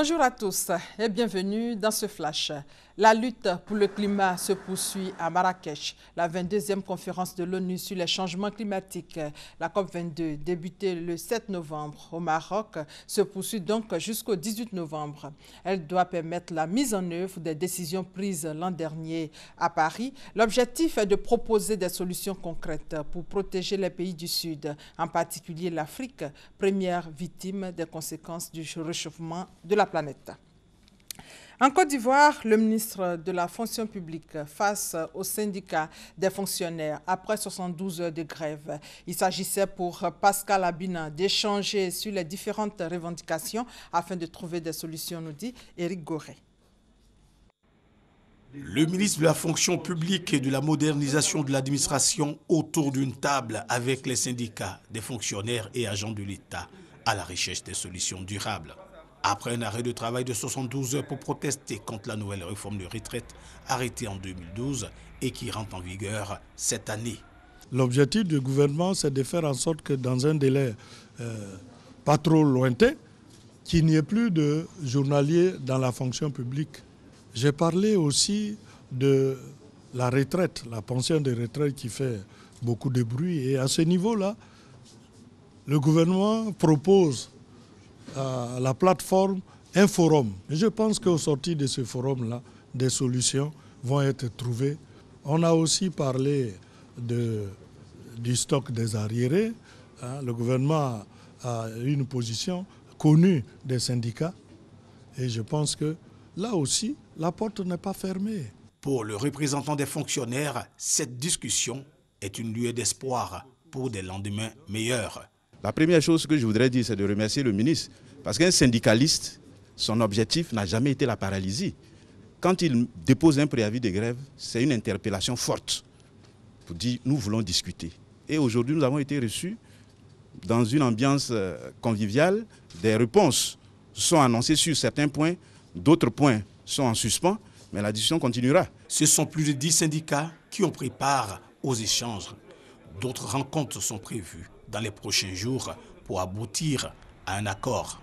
Bonjour à tous et bienvenue dans ce flash. La lutte pour le climat se poursuit à Marrakech. La 22e conférence de l'ONU sur les changements climatiques, la COP22, débutée le 7 novembre au Maroc, se poursuit donc jusqu'au 18 novembre. Elle doit permettre la mise en œuvre des décisions prises l'an dernier à Paris. L'objectif est de proposer des solutions concrètes pour protéger les pays du Sud, en particulier l'Afrique, première victime des conséquences du réchauffement de la planète. En Côte d'Ivoire, le ministre de la fonction publique face au syndicat des fonctionnaires après 72 heures de grève. Il s'agissait pour Pascal Abina d'échanger sur les différentes revendications afin de trouver des solutions, nous dit Éric Goré. Le ministre de la fonction publique et de la modernisation de l'administration autour d'une table avec les syndicats des fonctionnaires et agents de l'État à la recherche des solutions durables. Après un arrêt de travail de 72 heures pour protester contre la nouvelle réforme de retraite arrêtée en 2012 et qui rentre en vigueur cette année. L'objectif du gouvernement, c'est de faire en sorte que dans un délai pas trop lointain, qu'il n'y ait plus de journaliers dans la fonction publique. J'ai parlé aussi de la retraite, la pension de retraite qui fait beaucoup de bruit. Et à ce niveau-là, le gouvernement propose à la plateforme un forum. Et je pense qu'au sortir de ce forum-là, des solutions vont être trouvées. On a aussi parlé du stock des arriérés. Le gouvernement a une position connue des syndicats. Et je pense que là aussi, la porte n'est pas fermée. Pour le représentant des fonctionnaires, cette discussion est une lueur d'espoir pour des lendemains meilleurs. La première chose que je voudrais dire, c'est de remercier le ministre. Parce qu'un syndicaliste, son objectif n'a jamais été la paralysie. Quand il dépose un préavis de grève, c'est une interpellation forte pour dire nous voulons discuter. Et aujourd'hui, nous avons été reçus dans une ambiance conviviale. Des réponses sont annoncées sur certains points, d'autres points sont en suspens, mais la discussion continuera. Ce sont plus de 10 syndicats qui ont pris part aux échanges. D'autres rencontres sont prévues dans les prochains jours pour aboutir à un accord.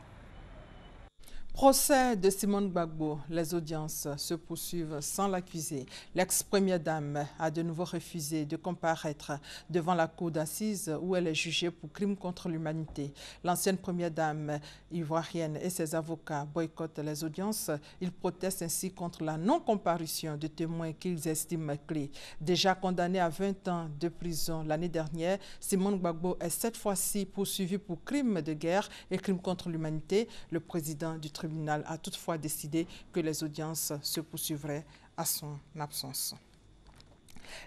Procès de Simone Gbagbo. Les audiences se poursuivent sans l'accuser. L'ex-première dame a de nouveau refusé de comparaître devant la cour d'assises où elle est jugée pour crime contre l'humanité. L'ancienne première dame ivoirienne et ses avocats boycottent les audiences. Ils protestent ainsi contre la non-comparution de témoins qu'ils estiment clés. Déjà condamnée à 20 ans de prison l'année dernière, Simone Gbagbo est cette fois-ci poursuivie pour crime de guerre et crime contre l'humanité. Le président du tribunal a toutefois décidé que les audiences se poursuivraient à son absence.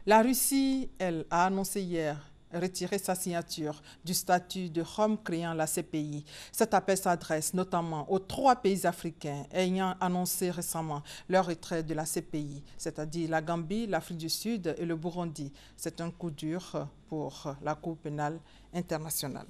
La Russie, elle, a annoncé hier retirer sa signature du statut de Rome créant la CPI. Cet appel s'adresse notamment aux 3 pays africains ayant annoncé récemment leur retrait de la CPI, c'est-à-dire la Gambie, l'Afrique du Sud et le Burundi. C'est un coup dur pour la Cour pénale internationale.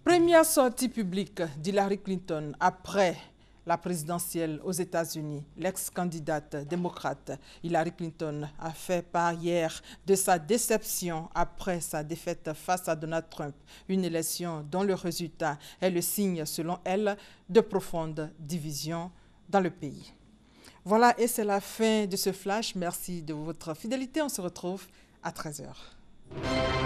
Première sortie publique d'Hillary Clinton après la présidentielle aux États-Unis. L'ex-candidate démocrate Hillary Clinton a fait part hier de sa déception après sa défaite face à Donald Trump. Une élection dont le résultat est le signe, selon elle, de profondes divisions dans le pays. Voilà, et c'est la fin de ce flash. Merci de votre fidélité. On se retrouve à 13 h.